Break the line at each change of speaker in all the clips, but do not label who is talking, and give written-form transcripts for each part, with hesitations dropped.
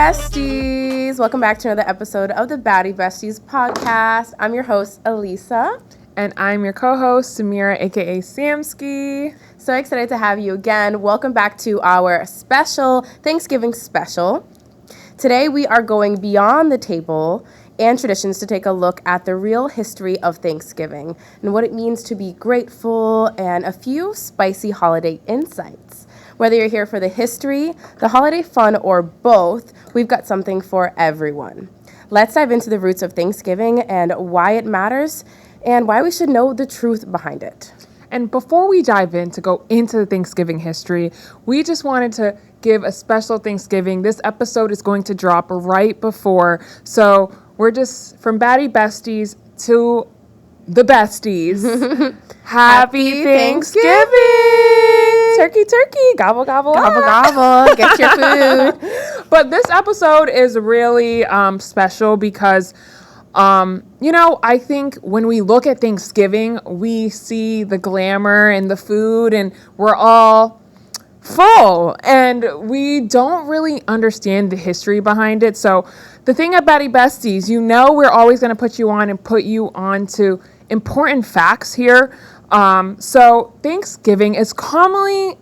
besties! Welcome back to another episode of the byeee besties podcast. I'm your host, Alyssa.
And I'm your co-host, Samira, aka Samski.
So excited to have you again. Welcome back to our special Thanksgiving special. Today we are going beyond the table and traditions to take a look at the real history of Thanksgiving and what it means to be grateful and a few spicy holiday insights. Whether you're here for the history, the holiday fun, or both, we've got something for everyone. Let's dive into the roots of Thanksgiving and why it matters and why we should know the truth behind it.
And before we dive in to go into the Thanksgiving history, we just wanted to give a special Thanksgiving. This episode is going to drop right before, so we're just from byeee besties to the besties. Happy Thanksgiving!
Turkey, turkey, gobble, gobble,
Gobble,
gobble, get your food.
But this episode is really special because, I think when we look at Thanksgiving, we see the glamour and the food and we're all full and we don't really understand the history behind it. So the thing about byeee besties, we're always going to put you on and put you on to important facts here. So Thanksgiving is commonly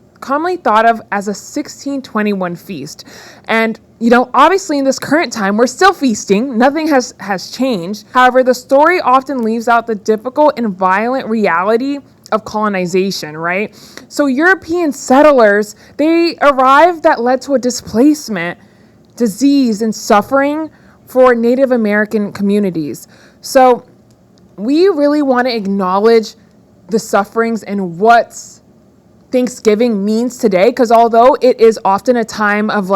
thought of as a 1621 feast. And, obviously in this current time, we're still feasting. Nothing has changed. However, the story often leaves out the difficult and violent reality of colonization, right? So European settlers, they arrived that led to a displacement, disease, and suffering for Native American communities. So we really want to acknowledge the sufferings and what Thanksgiving means today, because although it is often a time of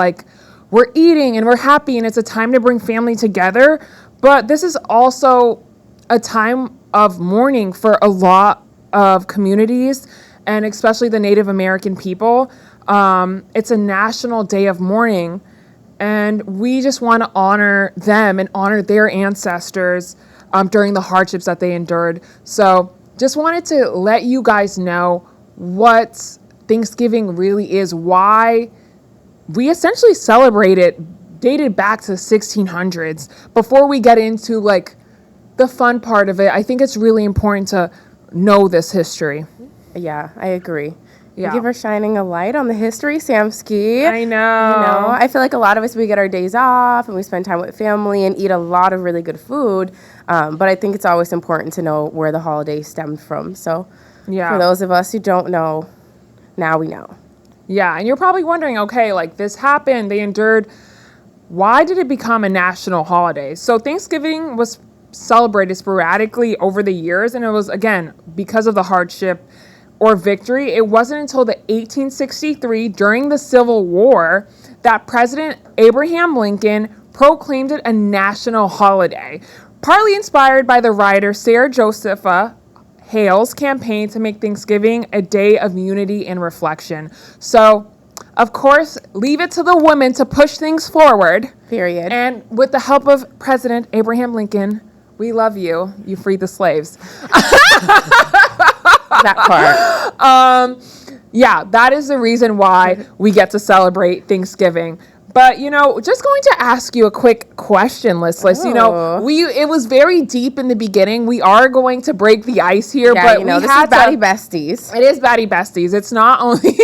we're eating and we're happy and it's a time to bring family together, but this is also a time of mourning for a lot of communities and especially the Native American people. It's a national day of mourning and we just want to honor them and honor their ancestors during the hardships that they endured. So just wanted to let you guys know what Thanksgiving really is, why we essentially celebrate it dated back to the 1600s. Before we get into the fun part of it, I think it's really important to know this history.
Yeah, I agree.
Yeah.
Thank you for shining a light on the history, Samski.
I know.
I feel like a lot of us, we get our days off and we spend time with family and eat a lot of really good food. But I think it's always important to know where the holiday stemmed from. So for those of us who don't know, now we know.
Yeah, and you're probably wondering, okay, this happened, they endured. Why did it become a national holiday? So Thanksgiving was celebrated sporadically over the years, and it was, again, because of the hardship or victory. It wasn't until the 1863, during the Civil War, that President Abraham Lincoln proclaimed it a national holiday, partly inspired by the writer Sarah Josepha Hale's campaign to make Thanksgiving a day of unity and reflection. So, of course, leave it to the women to push things forward.
Period.
And with the help of President Abraham Lincoln, we love you. You freed the slaves.
That part.
That is the reason why we get to celebrate Thanksgiving. But, just going to ask you a quick question, listeners.
Oh.
It was very deep in the beginning. We are going to break the ice here,
Yeah,
but
this is byeee besties.
It is byeee besties. It's not only,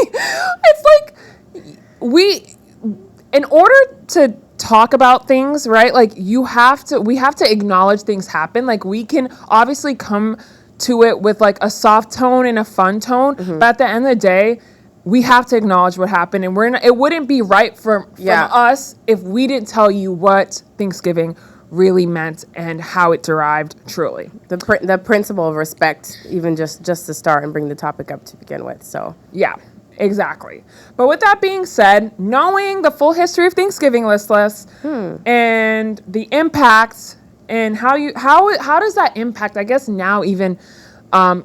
in order to talk about things, right? We have to acknowledge things happen. We can obviously come to it with a soft tone and a fun tone, but at the end of the day, we have to acknowledge what happened, and it wouldn't be right from us if we didn't tell you what Thanksgiving really meant and how it derived truly.
The principle of respect, even just to start and bring the topic up to begin with. So
yeah, exactly. But with that being said, knowing the full history of Thanksgiving, listless, and the impact and how does that impact? I guess now even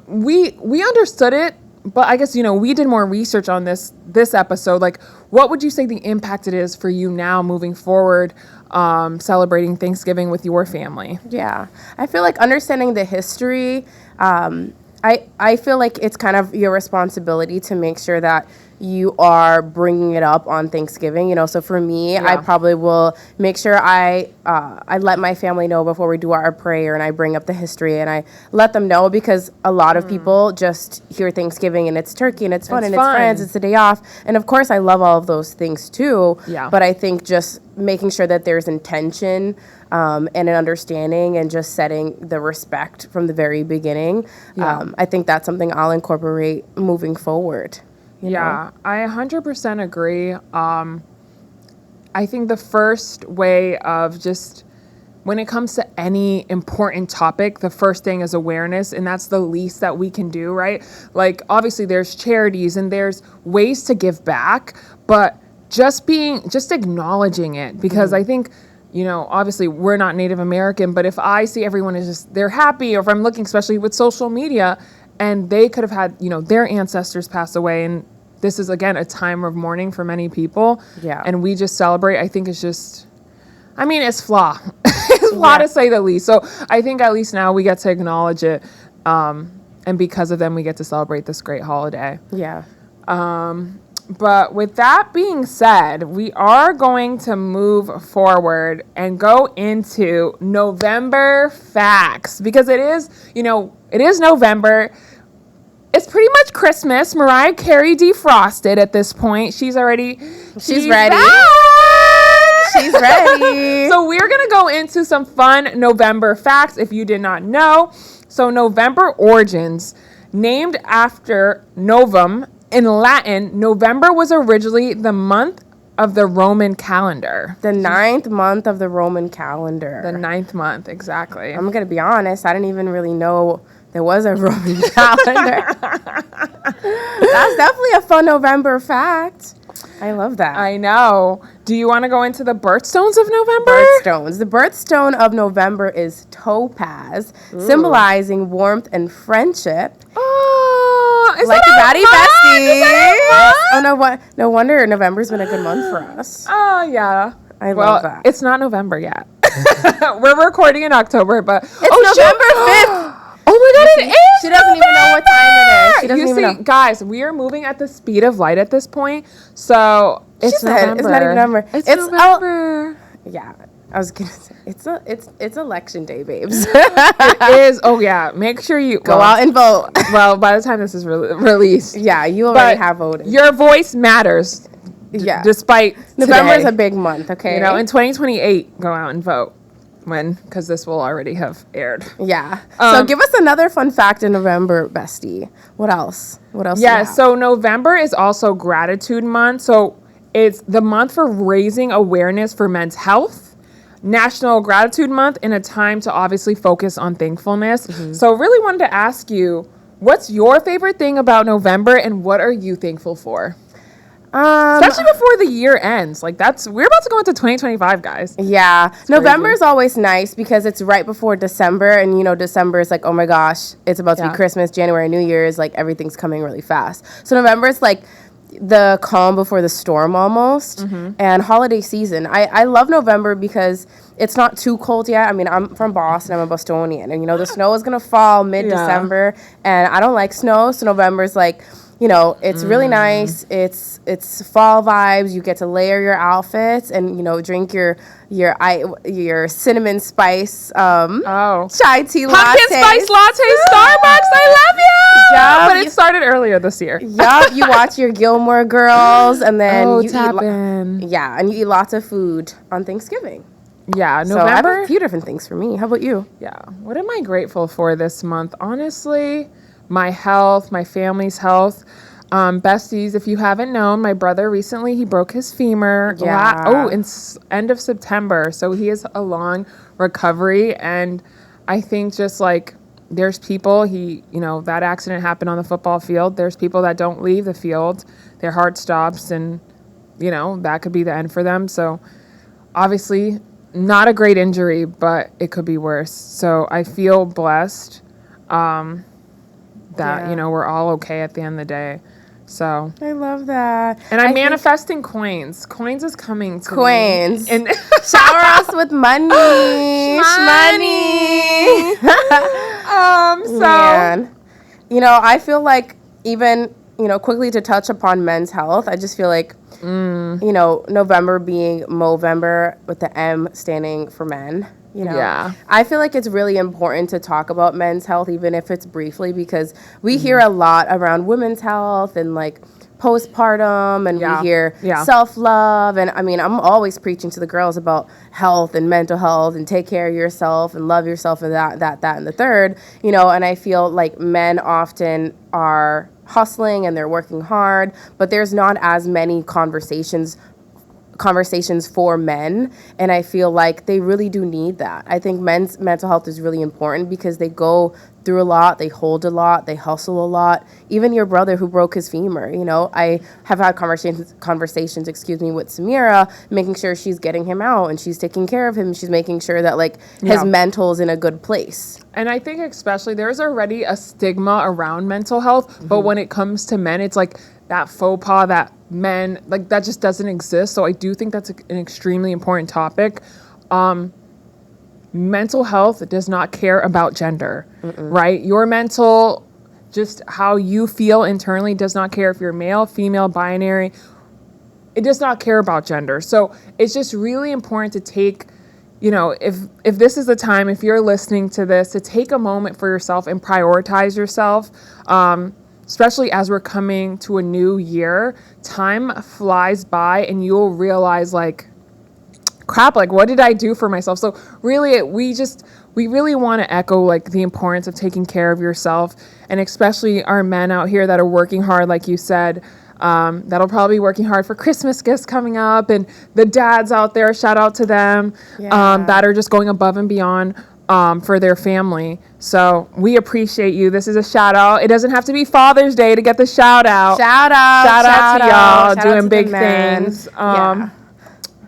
we understood it. But I guess, we did more research on this episode. What would you say the impact it is for you now moving forward, celebrating Thanksgiving with your family?
Yeah, I feel like understanding the history, I I feel like it's kind of your responsibility to make sure that you are bringing it up on Thanksgiving, you know. So for me, I probably will make sure I let my family know before we do our prayer, and I bring up the history and I let them know, because a lot of people just hear Thanksgiving and it's turkey and it's fun and it's friends, it's the day off, and of course I love all of those things too.
Yeah.
But I think just making sure that there's intention and an understanding, and just setting the respect from the very beginning. I think that's something I'll incorporate moving forward. You know?
I 100% agree. I think the first way of just, when it comes to any important topic, the first thing is awareness, and that's the least that we can do, right? Like, obviously there's charities and there's ways to give back, but just acknowledging it, because I think, you know, obviously we're not Native American, but if I see everyone is just, they're happy, or if I'm looking, especially with social media, and they could have had, you know, their ancestors pass away, and this is, again, a time of mourning for many people.
Yeah.
And we just celebrate. I think it's just, I mean, it's flaw. It's flaw to say the least. So I think at least now we get to acknowledge it. And because of them, we get to celebrate this great holiday.
Yeah.
But with that being said, we are going to move forward and go into November facts, because it is, you know, it is November. It's pretty much Christmas. Mariah Carey defrosted at this point. She's ready.
She's ready.
So we're going to go into some fun November facts if you did not know. So November origins, named after Novum. In Latin, November was originally the month of the Roman calendar.
The 9th month of the Roman calendar.
The 9th month, exactly.
I'm going to be honest, I didn't even really know there was a Roman calendar. That's definitely a fun November fact. I love that.
I know. Do you want to go into the birthstones of November?
Birthstones. The birthstone of November is topaz, symbolizing warmth and friendship.
Oh, is
like
that
bestie. Oh, no, what? No wonder November's been a good month for us.
Oh, yeah.
I love that.
It's not November yet. We're recording in October, but
it's November 5th.
Oh my God, it is!
She doesn't even know what time it is. She doesn't even know.
Guys, we are moving at the speed of light at this point, so it's November.
It's not even November.
It's November.
Yeah, I was gonna say it's election day, babes.
It is. Oh yeah, make sure you
go out and vote.
Well, by the time this is released,
yeah, you already have voted.
Your voice matters.
Yeah,
despite
November is a big month. Okay,
you know, in 2028, go out and vote. Because this will already have aired.
Yeah. So give us another fun fact in November, bestie. What else?
Yeah, so November is also Gratitude Month. So it's the month for raising awareness for men's health, National Gratitude Month, and a time to obviously focus on thankfulness. So really wanted to ask you, what's your favorite thing about November, and what are you thankful for? Especially before the year ends. Like, we're about to go into 2025, guys.
Yeah. November is always nice because it's right before December. And, you know, December is like, oh my gosh, it's about to be Christmas, January, New Year's. Like, everything's coming really fast. So November is like the calm before the storm almost. And holiday season. I love November because it's not too cold yet. I mean, I'm from Boston. I'm a Bostonian. And, you know, the snow is going to fall mid-December. And I don't like snow. So November is like, you know, it's really nice. It's fall vibes. You get to layer your outfits and, you know, drink your cinnamon spice chai tea latte.
Pumpkin spice latte, Starbucks. I love you. Yep. But it started earlier this year.
Yup. You watch your Gilmore Girls and then you eat lots of food on Thanksgiving.
Yeah, November.
So I have a few different things for me. How about you?
Yeah. What am I grateful for this month? Honestly, my health, my family's health. Besties, if you haven't known, my brother recently, he broke his femur. In end of September. So he has a long recovery. And I think just like there's people, that accident happened on the football field. There's people that don't leave the field. Their heart stops and, that could be the end for them. So obviously not a great injury, but it could be worse. So I feel blessed that, we're all okay at the end of the day. So
I love that.
And I'm manifesting coins. Coins is coming to
coins.
Me. And
shower us with money. Money.
Man.
I feel like even, quickly to touch upon men's health, I just feel like, November being Movember with the M standing for men.
Yeah.
I feel like it's really important to talk about men's health, even if it's briefly, because we hear a lot around women's health and like postpartum, and we hear self-love. And I mean, I'm always preaching to the girls about health and mental health and take care of yourself and love yourself and that, and the third, and I feel like men often are hustling and they're working hard, but there's not as many conversations for men, and I feel like they really do need that. I think men's mental health is really important because they go through a lot, they hold a lot, they hustle a lot. Even your brother who broke his femur, I have had conversations, with Samira, making sure she's getting him out and she's taking care of him. She's making sure that like his mental is in a good place.
And I think especially there's already a stigma around mental health, but when it comes to men, it's like that faux pas that men, like that just doesn't exist. So I do think that's an extremely important topic. Mental health does not care about gender, right? Your mental, just how you feel internally, does not care if you're male, female, binary. It does not care about gender. So it's just really important to take, if this is the time, if you're listening to this, to take a moment for yourself and prioritize yourself. Especially as we're coming to a new year, time flies by and you'll realize like, crap, like what did I do for myself? So really, we really want to echo like the importance of taking care of yourself, and especially our men out here that are working hard, like you said, that'll probably be working hard for Christmas gifts coming up, and the dads out there, shout out to them, that are just going above and beyond for their family. So we appreciate you. This is a shout out. It doesn't have to be Father's Day to get the shout out.
Shout out
to y'all doing big things.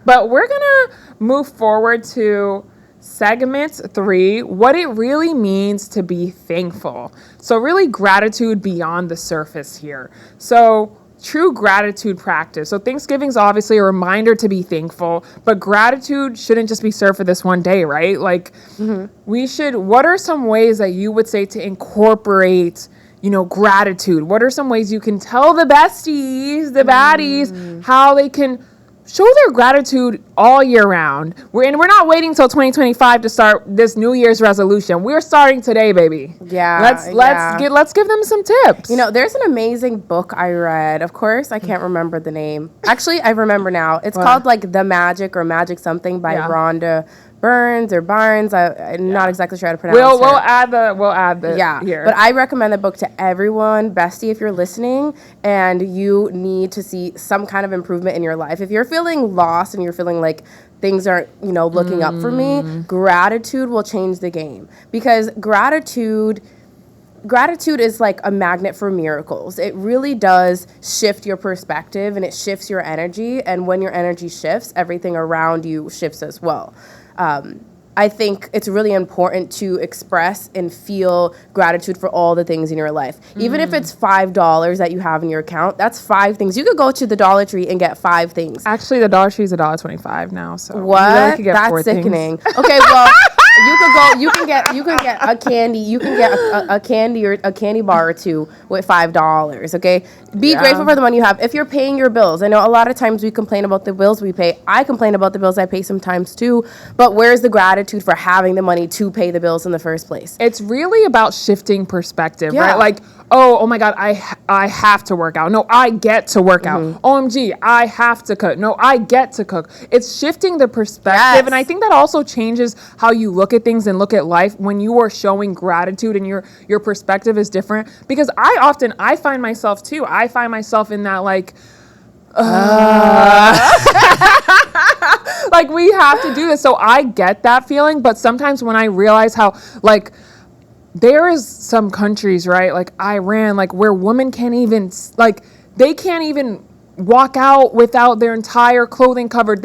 But we're gonna move forward to segment 3, what it really means to be thankful. So really gratitude beyond the surface here. So true gratitude practice. So Thanksgiving's obviously a reminder to be thankful, but gratitude shouldn't just be served for this one day, right? Like what are some ways that you would say to incorporate, gratitude? What are some ways you can tell the besties, the baddies, how they can show their gratitude all year round? We're not waiting till 2025 to start this New Year's resolution. We're starting today, baby.
Yeah.
Let's give them some tips.
There's an amazing book I read. Of course, I can't remember the name. Actually, I remember now. It's called like The Magic or Magic Something by Rhonda Burns or Barnes. I'm not exactly sure how to pronounce it.
We'll add the here.
But I recommend the book to everyone. Bestie, if you're listening and you need to see some kind of improvement in your life, if you're feeling lost and you're feeling like things aren't, looking up for me, gratitude will change the game. Because gratitude is like a magnet for miracles. It really does shift your perspective and it shifts your energy. And when your energy shifts, everything around you shifts as well. I think it's really important to express and feel gratitude for all the things in your life. Even if it's $5 that you have in your account, that's 5 things. You could go to the Dollar Tree and get 5 things.
Actually, the Dollar Tree is $1.25 now. So
what? That's sickening. Okay, well, you can get a candy. You can get a candy or a candy bar or 2 with $5. Okay, be grateful for the money you have. If you're paying your bills, I know a lot of times we complain about the bills we pay. I complain about the bills I pay sometimes too. But where's the gratitude for having the money to pay the bills in the first place?
It's really about shifting perspective, right? Like, oh my God, I have to work out. No, I get to work out. OMG, I have to cook. No, I get to cook. It's shifting the perspective. And I think that also changes how you look at things and look at life when you are showing gratitude and your perspective is different. Because I find myself too. I find myself in that like, like we have to do this. So I get that feeling. But sometimes when I realize how like, there is some countries, right, like Iran, like where women can't even, like, they can't even walk out without their entire clothing covered.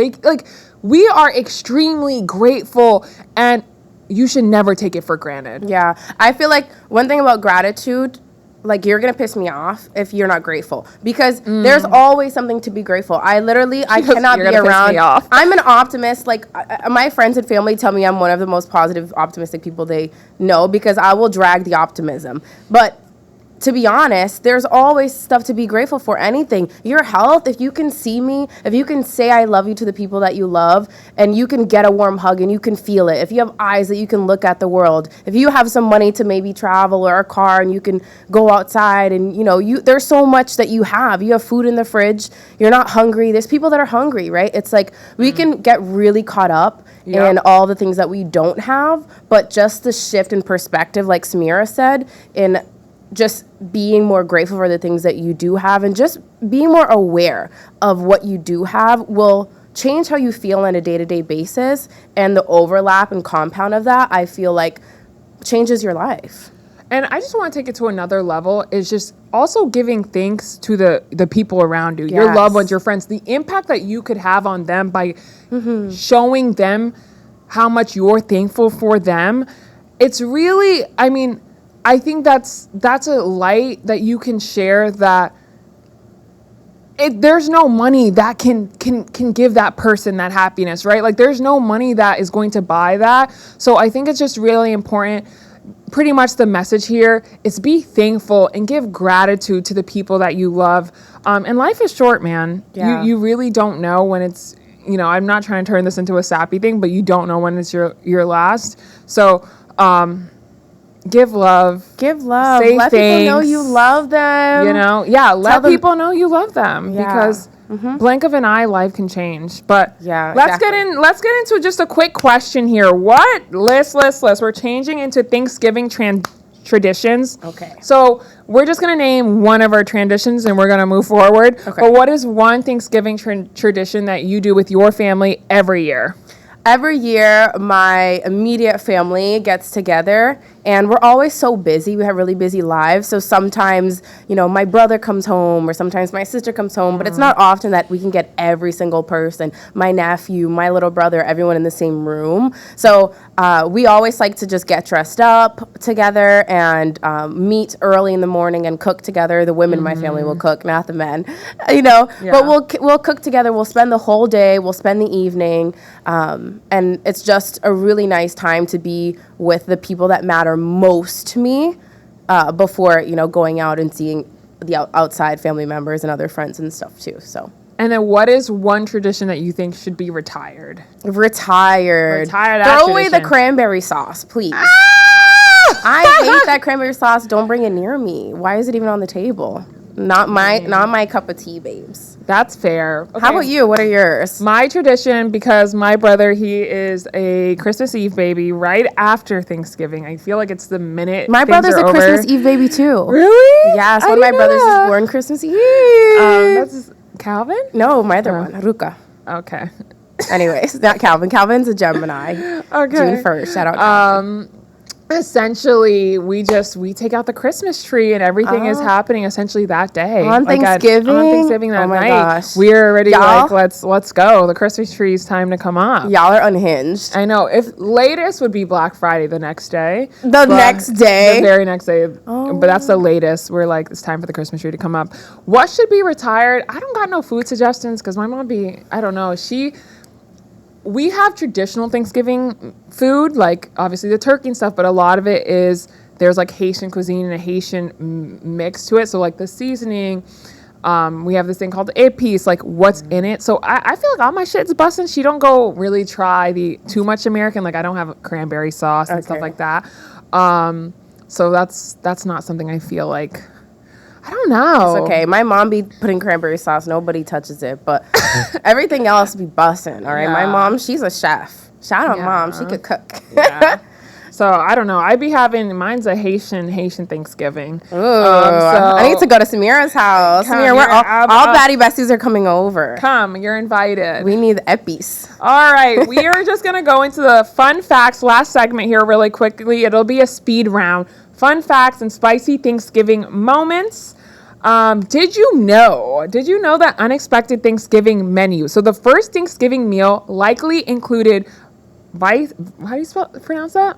We are extremely grateful, and you should never take it for granted.
Yeah. I feel like one thing about gratitude, like you're going to piss me off if you're not grateful, because there's always something to be grateful. I cannot be around. I'm an optimist. Like my friends and family tell me I'm one of the most positive, optimistic people they know, because I will drag the optimism. But to be honest, there's always stuff to be grateful for. Anything. Your health, if you can see me, if you can say I love you to the people that you love, and you can get a warm hug and you can feel it, if you have eyes that you can look at the world, if you have some money to maybe travel or a car and you can go outside and, there's so much that you have. You have food in the fridge. You're not hungry. There's people that are hungry, right? It's like we can get really caught up in all the things that we don't have, but just the shift in perspective, like Samira said, in just being more grateful for the things that you do have and just being more aware of what you do have will change how you feel on a day-to-day basis. And the overlap and compound of that, I feel like, changes your life.
And I just want to take it to another level, is just also giving thanks to the people around you, your loved ones, your friends, the impact that you could have on them by showing them how much you're thankful for them. It's really, I think that's a light that you can share that there's no money that can give that person that happiness, right? Like there's no money that is going to buy that. So I think it's just really important. Pretty much the message here is be thankful and give gratitude to the people that you love. And life is short, man. Yeah. You really don't know when it's, I'm not trying to turn this into a sappy thing, but you don't know when it's your last. So, give love.
Say
let
thanks. People know you love them.
Let people know you love them because blink of an eye, life can change. But let's get into just a quick question here. What list? We're changing into Thanksgiving traditions.
Okay.
So we're just gonna name one of our traditions and we're gonna move forward. Okay. But what is one Thanksgiving tradition that you do with your family every year?
Every year, my immediate family gets together, and we're always so busy. We have really busy lives. So sometimes, my brother comes home, or sometimes my sister comes home, but it's not often that we can get every single person, my nephew, my little brother, everyone in the same room. So we always like to just get dressed up together and meet early in the morning and cook together. The women in my family will cook, not the men, But we'll cook together. We'll spend the whole day. We'll spend the evening. And it's just a really nice time to be with the people that matter most to me before, going out and seeing the outside family members and other friends and stuff too. So.
And then what is one tradition that you think should be retired?
Retired. Throw away the cranberry sauce, please. I hate that cranberry sauce. Don't bring it near me. Why is it even on the table? Not my cup of tea, babes.
That's fair.
Okay. How about you? What are yours?
My tradition, because my brother, he is a Christmas Eve baby right after Thanksgiving. I feel like it's the minute
my brother's a Christmas Eve baby too.
Really?
Yes, one of my brothers is born Christmas Eve.
That's Calvin?
No, my other one, Ruka.
Okay.
Anyways, not Calvin. Calvin's a Gemini.
Okay.
June 1st. Shout out Calvin.
Essentially, we take out the Christmas tree and everything is happening essentially that day.
On Thanksgiving?
On Thanksgiving that night.
Gosh.
We're already let's go. The Christmas tree is time to come up.
Y'all are unhinged.
I know. If latest would be Black Friday the next day.
The very next day.
Oh. But that's the latest. We're like, it's time for the Christmas tree to come up. What should be retired? I don't got no food suggestions because my mom I don't know. We have traditional Thanksgiving food, like obviously the turkey and stuff, but a lot of it is, there's like Haitian cuisine and a Haitian mix to it. So like the seasoning, we have this thing called épices, like what's in it. So I feel like all my shit's busting. She don't go really try the too much American. Like I don't have cranberry sauce and stuff like that. So that's not something I feel like. I don't know.
It's okay. My mom be putting cranberry sauce. Nobody touches it. But everything else be bussin', all right? Yeah. My mom, she's a chef. Shout out Mom. She could cook.
Yeah. So, I don't know. I be having, mine's a Haitian Thanksgiving.
Ooh. I need to go to Samira's house. Samira, all baddie besties are coming over.
Come. You're invited.
We need the eppies.
All right. We are just going to go into the fun facts last segment here really quickly. It'll be a speed round. Fun facts and spicy Thanksgiving moments. Did you know that unexpected Thanksgiving menu? So the first Thanksgiving meal likely included, how do you pronounce that?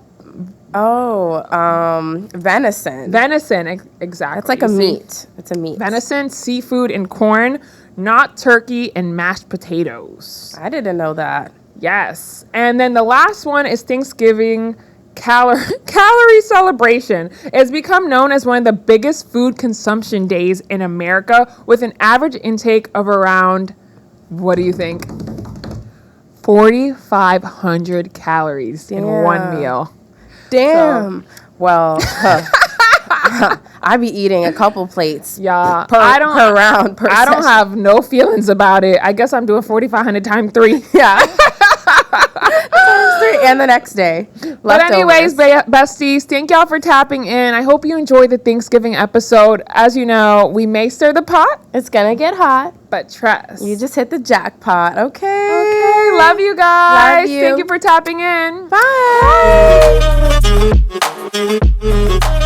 Oh, venison.
Venison, exactly.
It's like a meat. It's a meat.
Venison, seafood, and corn, not turkey, and mashed potatoes.
I didn't know that.
Yes. And then the last one is Thanksgiving calorie celebration. It's become known as one of the biggest food consumption days in America, with an average intake of around, what do you think? 4,500 calories in one meal.
Damn. So. Well, I be eating a couple plates.
Yeah,
per round.
I don't have no feelings about it. I guess I'm doing 4,500 times 3.
Yeah. And the next day.
But anyways, besties, thank y'all for tapping in. I hope you enjoyed the Thanksgiving episode. As you know, we may stir the pot.
It's gonna get hot.
But trust.
You just hit the jackpot. Okay.
Okay. Love you guys.
Love you.
Thank you for tapping in.
Bye. Bye.